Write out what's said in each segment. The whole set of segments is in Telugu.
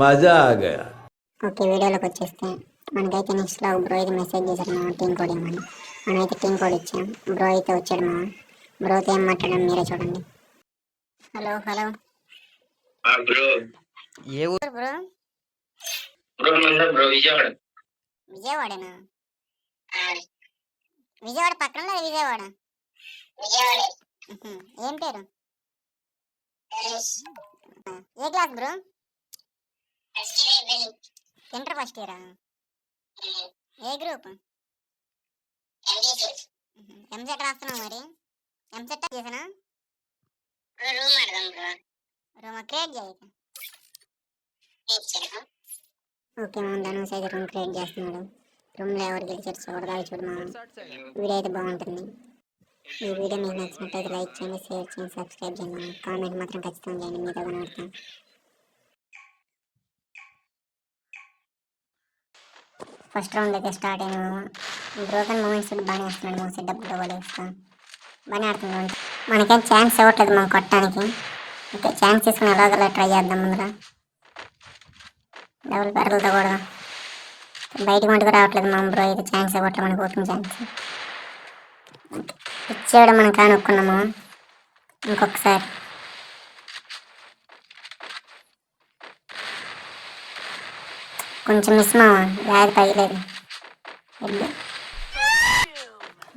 మజా ఆ గయా. ఓకే, వీడియోలోకి వచ్చేస్తే మనకైతే నెక్స్ట్లో బ్రో అయితే మెసేజ్ చేశారు మా టీం కోడ్ ఇవ్వమని. మనమైతే టీం కోడ్ ఇచ్చాం. బ్రో అయితే వచ్చాడు మా బ్రోతో ఏం మాట్లాడాం మీరే చూడండి. హలో హలో బ్రో ఏ ఊరు బ్రో? బ్రో విజయవాడ. విజయవాడనా? విజయవాడ పక్కన విజయవాడ. ఏం పేరు? ఏ క్లాస్ బ్రో? ఇంటర్ ఫస్ట్ ఇయరా? ఏ గ్రూప్? ఎంసెట్ రాస్తున్నావు మరి? ఎంసెట్ చేసానా? రూమ్ క్రియేట్ చేయ. ఓకే మా ధనుష్ అయితే రూమ్ క్రియేట్ చేస్తున్నాడు. రూమ్లో ఎవరు గెలిచారు చూడగా చూడమా. వీడియో అయితే బాగుంటుంది. ఈ వీడియో మీకు నచ్చినట్టయితే లైక్ చేయండి, షేర్ చేయండి, సబ్స్క్రైబ్ చేయండి. కామెంట్ మాత్రం ఖచ్చితంగా చేయండి, మీతో కనబడతాం. ఫస్ట్ రౌండ్ అయితే స్టార్ట్ అయినా. బ్రోకన్ మూమెంట్స్ బాగానే వస్తున్నాడు. మా సెటప్ డబల్ వేస్తాం బాగానే ఆడుతున్నాడు. మనకేం ఛాన్స్ ఇవ్వట్లేదు మనం కొట్టడానికి. ఓకే, ఛాన్స్ తీసుకుని ఎలాగలా ట్రై చేద్దాం. ముందుగా డబుల్ బ్యారల్తో కూడా బయటికి మటుకు రావట్లేదు. మా బ్రో అయితే ఛాన్స్ ఇవ్వట్లేదు మనకు, ఓపెన్ ఛాన్స్ ఇచ్చేయడం మనం కానుక్కున్నాము. ఇంకొకసారి కొంచెం మిస్ మావా, బ్యాగ్ తగ్గలేదు.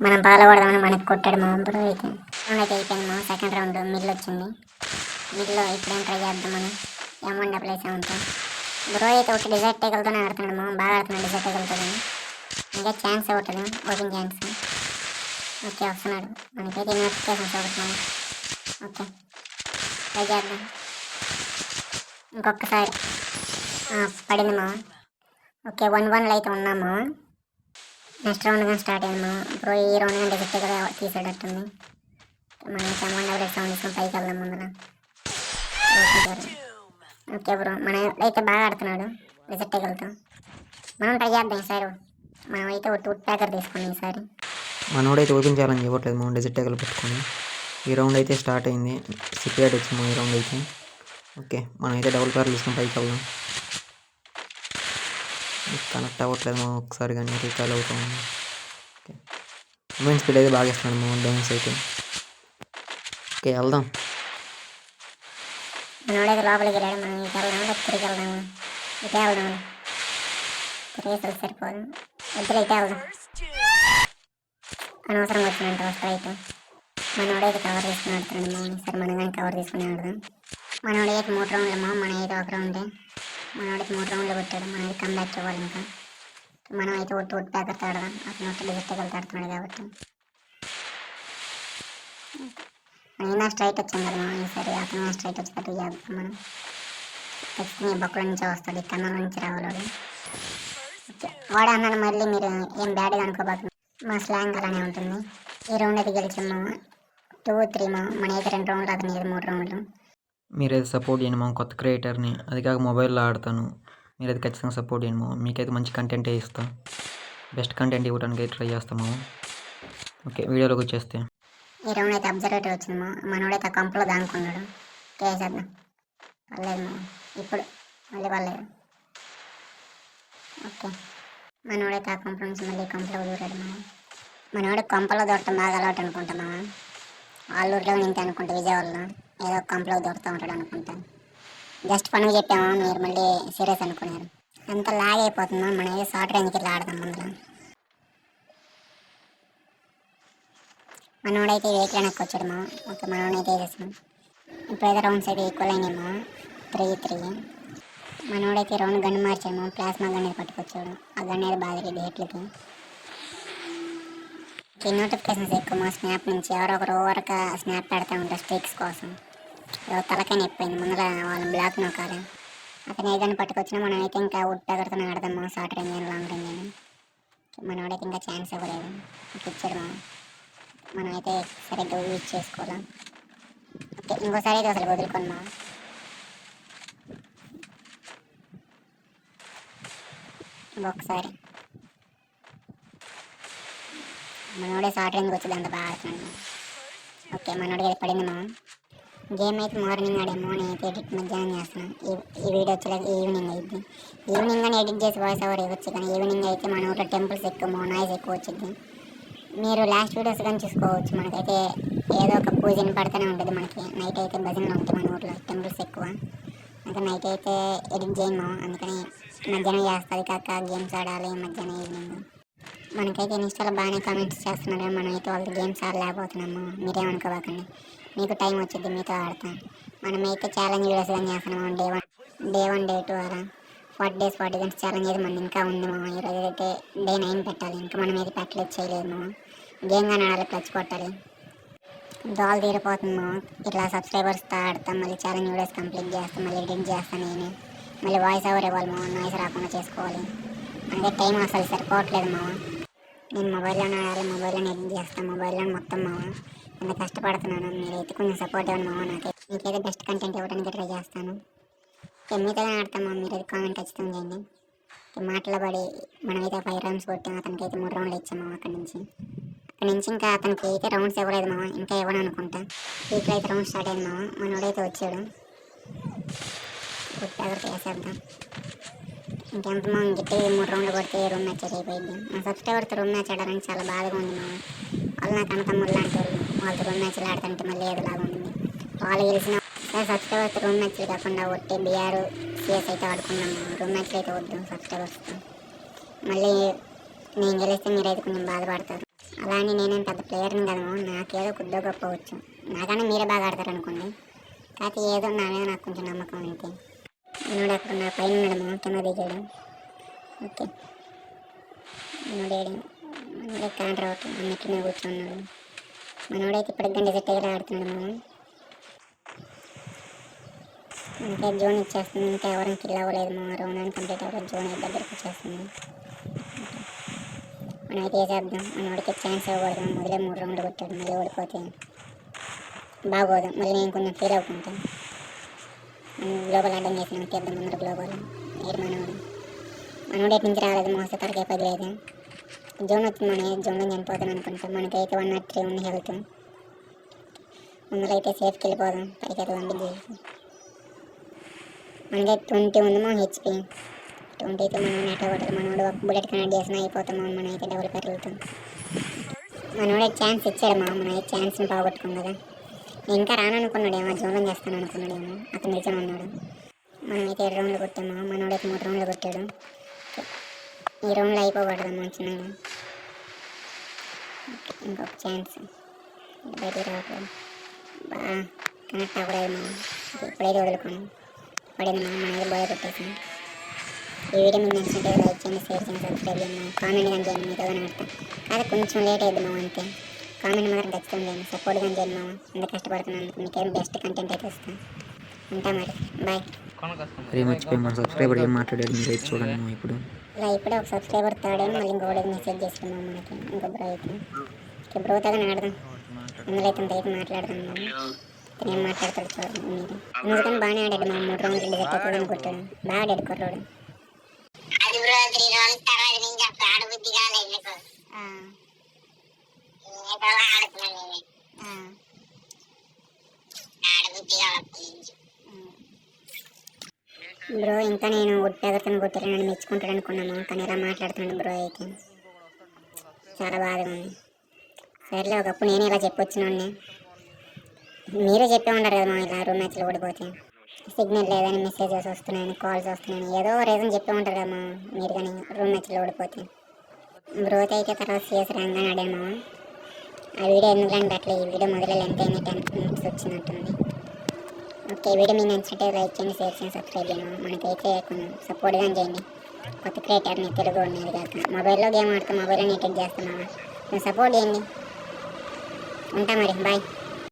మనం పాల్గొడదామని మనకు కొట్టాడు మా బ్రో అయితే. రౌండ్ అయితే అయిపోయింది మా. సెకండ్ రౌండ్ మిడిల్ వచ్చింది. మిడిల్లో ఇప్పుడేం ట్రై చేద్దాం మనం. M1 7 బ్రో అయితే ఒక డిజైర్ టేకల్తోనే ఆడుతున్నాడు మా. బాగా ఆడుతున్నాడు డిజైర్ టేకల్తో. ఇంకా ఛాన్స్ ఇవ్వట్లేదు, ఓపెన్ ఛాన్స్. ఓకే వస్తున్నాడు. మనకైతే నోటిఫికేషన్స్ ఒకటి. ఓకే ట్రై చేద్దాం ఇంకొకసారి. పడింది మా. ఓకే 1-1 అయితే ఉన్నాము. నెక్స్ట్ రౌండ్ కానీ స్టార్ట్ అయ్యాము. బ్రో ఈ రౌండ్ కానీ డిజెక్ట్గా తీసేటట్టుంది. మనం M1 సౌండ్ తీసుకొని పైకి వెళ్దాం ముందున. ఓకే బ్రో మన అయితే బాగా ఆడుతున్నాడు డిజెక్ట్గలతో. మనం ట్రై చేద్దాం ఈసారి. మనం అయితే ఒక వుడ్ ప్యాకర్ తీసుకున్నాం ఈసారి. మనోడైతే ఓపెన్ చేయాలని ఇవ్వట్లేదు. మనం డిజిటల్ పెట్టుకొని ఈ రౌండ్ అయితే స్టార్ట్ అయింది. సిపిఐడ్ వచ్చింది ఈ రౌండ్ అయితే. ఓకే మనం అయితే డబుల్ ప్యారల్ తీసుకుని పైకి వెళ్దాం. కనెక్ట్ అవ్వట్లేదు మనం. ఒకసారి కానీ రీకాల్ అవుతాం. ఓకే మూమెంట్ స్పీడ్ అయితే బాగా ఇస్తున్నాడు మనం డ్యాన్స్ అయితే. ఓకే వెళ్దాం. మనోడైతే లోపలికి వెళ్ళాడు. మనం ఇటు వెళ్దాం, తిరిగి వెళ్దాము. ఇటే వెళ్దాం. తిరిగేసరికి సరిపోదు. వద్దులే ఇటే వెళ్దాం. అనవసరంగా వచ్చిందంట ఫస్ట్ రైట్. మనోడైతే కవర్ తీసుకుని ఆడుతున్నాడు మా. సరే మనం కానీ కవర్ తీసుకుని ఆడదాం. మనోడైతే 3 రౌండ్లు మా. మన అయితే 1 రౌండే. మనోడైతే 3 రౌండ్లు కొట్టాడు. మనం అయితే కంబ్యాక్ ఇవ్వాలి ఇంకా. మనం అయితే వుడ్ ప్యాకర్తో ఆడదాం. అతను ఒట్టి డిజిటల్ ఆడుతున్నాడు కాబట్టి. అయినా స్ట్రైట్ వచ్చింది కదా ఈసారి. అతను స్ట్రైట్ వచ్చేటట్టు చేద్దాం మనం. ఖచ్చితంగా బొక్కల నుంచి వస్తాడు, ఈ కన్నుల నుంచి రావాలి. వాడు అన్నాడు మళ్ళీ మీరు ఏం బ్యాడ్గా అనుకోబోతుంది. మా స్లాంగ్ అలానే ఉంటుంది. ఈ రౌండ్ అయితే గెలిచాము 2-3 మా. మన అయితే 2 రౌండ్లు, అతను అయితే 3 రౌండ్లు. మీరైతే సపోర్ట్ చేయండి మా. కొత్త క్రియేటర్ని, అది కాక మొబైల్లో ఆడతాను. మీరైతే ఖచ్చితంగా సపోర్ట్ చేయండి మా. మీకైతే మంచి కంటెంటే ఇస్తాం. బెస్ట్ కంటెంట్ ఇవ్వడానికి అయితే ట్రై చేస్తాము. ఓకే వీడియోలోకి వచ్చేస్తే ఈ రౌండ్ అయితే అబ్జర్వేటర్ వచ్చింది మా. మనోడైతే ఆ కంపలో దానుకున్నాడు. కేసేద్దాం. పర్లేదు మా. ఇప్పుడు మళ్ళీ పర్లేదు. ఓకే మనోడైతే ఆ కంప నుంచి మళ్ళీ కంపలో దూరాడు మా. మనోడు కంపలో దూరటం బాగా అలవాటు అనుకుంటా మా. ఆల్లూరులో నింతే అనుకుంటా, విజయవాడలో ఏదో కంపలో దూరుతూ ఉంటాడు అనుకుంటా. జస్ట్ పనులు చెప్పామా, మీరు మళ్ళీ సీరియస్ అనుకున్నారు. అంత లాగ్ అయిపోతుందా. మన ఏదో షార్ట్ రేంజ్కి ఇట్లా ఆడదాం ముందులో. మనోడైతే వెహికల్ వెనక్కి వచ్చాడు మా. ఓకే మనోడైతే వేసేసాం. ఇప్పుడైతే రౌండ్స్ అయితే ఈక్వల్ అయినామా 3-3. మనోడైతే రౌండ్ గన్ను మార్చాము. ప్లాస్మా గన్నేది పట్టుకొచ్చాడు. ఆ గన్నేది బాగా రెడ్డి హెట్లకి. నోటిఫికేషన్స్ ఎక్కువ మా స్నాప్ నుంచి. ఎవరో ఒకరు ఓవర్గా స్నాప్ పెడతా ఉంటారు స్ట్రీక్స్ కోసం. ఏదో తలకాయ నొప్పింది ముందర వాళ్ళని బ్లాక్ నొక్కాలి. అతను ఏదైనా పట్టుకొచ్చినా మనం అయితే ఇంకా వుడ్ ప్యాకర్తో ఆడదాం మా. షార్ట్ రేంజ్ అని లాంగ్ రేంజ్ అని. మనోడైతే ఇంకా ఛాన్స్ ఇవ్వలేదు. ఇచ్చాడు మనం అయితే సరిగ్గా యూజ్ చేసుకోవాలా. ఓకే ఇంకోసారి అయితే అసలు వదులుకోండి మా. ఇంకొకసారి మనోడే షార్ట్ రేంజ్కి వచ్చేది అంత బాగా ఆడుతున్నాడు. ఓకే మనోడికి అది పడింది మా. గేమ్ అయితే మార్నింగ్ ఆడాము, నేనైతే ఎడిట్ మధ్యాహ్నం చేస్తున్నాను. ఈ వీడియో వచ్చేలాగా ఈవినింగ్ అయింది. ఈవినింగ్ అని ఎడిట్ చేసి వాయిస్ ఓవర్ ఇవ్వచ్చు, కానీ ఈవినింగ్ అయితే మన ఊళ్ళో టెంపుల్స్ ఎక్కువ నాయిస్ ఎక్కువ వచ్చింది. మీరు లాస్ట్ వీడియోస్ కానీ చూసుకోవచ్చు. మనకైతే ఏదో ఒక పూజ పడుతూనే ఉంటుంది. మనకి నైట్ అయితే భజనలు ఉంటాయి మన ఊళ్ళో, టెంపుల్స్ ఎక్కువ. ఇంకా నైట్ అయితే ఎడిట్ చేయను, అందుకని మధ్యాహ్నం చేస్తుంది. కాక గేమ్స్ ఆడాలి మధ్యాహ్నం ఈవినింగ్. మనకైతే ఇన్స్టాలో బాగానే కామెంట్స్ చేస్తున్నారు, మనమైతే వాళ్ళతో గేమ్స్ ఆడలేకపోతున్నాము. మీరేమనుకోవాకండి, మీకు టైం వచ్చింది మీతో ఆడతాం. మనమైతే ఛాలెంజ్ వీడియోస్ కానీ చేస్తున్నాము. డే 1 డే 2 అలా 40 days 40 గంటస్ ఛాలెంజ్ అయితే మన ఇంకా ఉంది మామ. ఈరోజు అయితే డే 9 పెట్టాలి. ఇంకా మనం అయితే పెట్టలేదు, చేయలేదు మామ. గేమ్ కానీ ఆడాలి, క్లచ్ కొట్టాలి. దాల్ తీరిపోతుంది మామ. ఇట్లా సబ్స్క్రైబర్స్తో ఆడతాం, మళ్ళీ ఛాలెంజ్ వీడియోస్ కంప్లీట్ చేస్తాం, మళ్ళీ ఎడిట్ చేస్తాను నేను. మళ్ళీ వాయిస్ ఓవర్ ఇవ్వాలి మామ, నాయిస్ రాకుండా చేసుకోవాలి. అంటే టైం అసలు సరిపోవట్లేదు మామ. నేను మొబైల్లోనే ఆడాలి, మొబైల్లోనే ఎడిట్ చేస్తాను, మొబైల్లో మొత్తం మామ. ఎంత కష్టపడుతున్నాను, మీరైతే కొంచెం సపోర్ట్ ఇవ్వండి మామ. మీకైతే బెస్ట్ కంటెంట్ ఇవ్వడానికి ట్రై చేస్తాను. మీతోనే ఆడతాం మామ. మీరైతే కామెంట్ ఖచ్చితంగా చేయండి. మాటలు పడి మనమైతే 5 rounds కొట్టాం, అతనికి అయితే 3 rounds ఇచ్చాము. అక్కడి నుంచి ఇంకా అతనికి అయితే రౌండ్స్ ఇవ్వలేదు మామ, ఇంకా ఇవ్వను అనుకుంటా. వీక్లో అయితే రౌండ్ స్టార్ట్ అయింది మామ. మనోడైతే వచ్చాడు, కొట్టాక వేసేద్దాం. ఇంకెంత మా ఇంకైతే 3 rounds కొడితే రూమ్ మ్యాచ్ అయిపోయింది. మా సబ్స్క్రైబర్తో రూమ్ మ్యాచ్ ఆడాలని చాలా బాధగా ఉంది మామ. వాళ్ళు నాకు అన్నతమ్ముళ్ళు లాంటి వాళ్ళు, వాళ్ళతో రూమ్ మ్యాచ్లు ఆడుతుంటే మళ్ళీ ఏదోలాగా ఉంది. వాళ్ళు గెలిచిన సబ్స్క్రైబర్స్ రూమ్ మ్యాచ్లు కాకుండా ఒట్టి BR CS అయితే ఆడుకున్నాము. రూమ్ మ్యాచ్లు అయితే వద్దు సబ్స్క్రైబర్స్తో. మళ్ళీ నేను గెలిస్తే మీరైతే కొంచెం బాధపడతారు. అలా అని నేనేం పెద్ద ప్లేయర్ని కదా, నాకేదో కొద్దిగా గొప్ప వచ్చు. నాకన్నా మీరే బాగా ఆడతారు అనుకోండి. కాకపోతే ఏదో నా మీద నాకు కొంచెం నమ్మకం అంతే. మనోడు అక్కడ నా పైన ఉన్నాడు, కింద దిగాడు. ఓకే, మనోడే కాంటర్ అవుట్ అన్నిటి మీద కూర్చున్నాడు. మనోడైతే ఇప్పటికి డిజెక్ట్ అయ్యేలా ఆడుతున్నాడు మనం. ఇంకా జోన్ ఇచ్చేస్తుంది, ఇంకా ఎవరైనా కిల్ అవ్వలేదు మా రౌండ్ కంప్లీట్ అవ్వలేదు. జోన్ అయితే దగ్గరికి వచ్చేస్తుంది. మనం అయితే వేసేద్దాం, మనోడికి ఛాన్స్ ఇవ్వకూడదు. మొదలే 3 rounds కొట్టాడు, మళ్ళీ ఓడిపోతే బాగోదు. మళ్ళీ నేను కొంచెం ఫీల్ అవుకుంటాను. గ్లోబల్ అడ్డం చేసినాం, తీద్దాం ముందర గ్లోబల్. మనోడు ఎటు నుంచి రాలేదు, మోస్తే తరకే పదిలేదు. జోన్ వచ్చింది, మన జోన్లో చనిపోతాను అనుకుంటాం. మనకైతే 103 ఉంది హెల్త్. ముందర అయితే సేఫ్కి వెళ్ళిపోదాం, పైకి అయితే పంపించి. మనకైతే 20 ఉంది మా HP. 20 అయితే మనం నెట్ కొట్టాలి. మనోడు ఒక బుల్లెట్ కనెక్ట్ చేసినా అయిపోతాం. మనం అయితే డబుల్ పెరుగుతాం. మనోడే ఛాన్స్ ఇచ్చాడు మా, మనం అయితే ఛాన్స్ని పోగొట్టుకున్నాం కదా. ఇంకా రాననుకున్నాడేమో, జోన్లో చేస్తాను అనుకున్నాడేమో, అతను నిజం ఉన్నాడు. మనమైతే 7 rounds కొట్టాము, మనోడైతే 3 rounds కొట్టాడు. ఈ రౌండ్లో అయిపోకూడదు మంచిగా. ఇంకొక ఛాన్స్, బయటికి రావట్లేదు, బాగా కనెక్ట్ అవ్వలేదు మనం. ఇప్పుడైతే వదులుకోను, పడింది మనం అయితే బాగా కొట్టేసాం. ఈ వీడియో మీకు నచ్చినట్టు లైక్ చేయండి, షేర్ చేయండి, సబ్స్క్రైబ్ చేయండి, కామెంట్ కానీ చేయండి. మీతో కానీ ఆడతాం, కాదు కొంచెం లేట్ అయ్యింది మామ అంతే. కామెంట్ మాత్రం ఖచ్చితంగా చేయండి, సపోర్ట్ కానీ చేయండి మామ. ఎంత కష్టపడుతున్నాను, మీకేం బెస్ట్ కంటెంట్ అయితే ఇస్తాను. ఉంటా మరి, బాయ్. అరే మర్చిపోయి మన సబ్స్క్రైబర్ ఏం మాట్లాడాడు మీరు అయితే చూడండి మామ. ఇలా ఇప్పుడే ఒక సబ్స్క్రైబర్ తాడేమో, మళ్ళీ ఇంకోటి మెసేజ్ చేసుకున్నాం మనకి. ఇంకో బ్రో అయితే బ్రోతో కానీ ఆడదాం, అందులో అయితే అయితే మాట్లాడదాం మనం. ఇతను ఏం మాట్లాడతాడు చూడండి మీరు. అందుకని బాగానే ఆడాడు మా 3 rounds డిజెక్ట్ అవుతుందని కొట్టాడు, బాగా ఆడాడు కుర్రోడు. బ్రో ఇంకా నేను ఒట్టెగతను కొట్టాను నన్ను మెచ్చుకుంటాడు అనుకున్నాము, కానీ ఇలా మాట్లాడుతున్నాడు బ్రో అయితే. చాలా బాధగా ఉంది. సరేలే, ఒకప్పుడు నేను ఇలా చెప్పొచ్చినండి, మీరే చెప్పే ఉంటారు కదా మా, ఇలా రూమ్ మ్యాచ్లో ఓడిపోతే సిగ్నల్ లేదని, మెసేజెస్ వస్తున్నాయని, కాల్స్ వస్తున్నాయని, ఏదో రీజన్ చెప్పే ఉంటారు కదా మా మీరు, కానీ రూమ్ మ్యాచ్లో ఓడిపోతే. బ్రోత్ అయితే తర్వాత CS ర్యాంక్ అని ఆడాము. ఆ వీడియో ఎందుకంటే అట్లా ఈ వీడియో మొదలు ఎంత అయింది, 10 minutes వచ్చినట్టుంది. ఓకే, వీడియో మీకు నచ్చినట్టే లైక్ చేయండి, షేర్ చేయండి, సబ్స్క్రైబ్ చేయండి. మనకైతే కొంచెం సపోర్ట్గా చేయండి. కొత్త క్రియేటర్ని తెలుగు ఉండేది కాక మొబైల్లో గేమ్ ఆడతాం, మొబైల్లో ఎడిట్ చేస్తున్నాము, సపోర్ట్ చేయండి. ఉంటా మరి, బాయ్.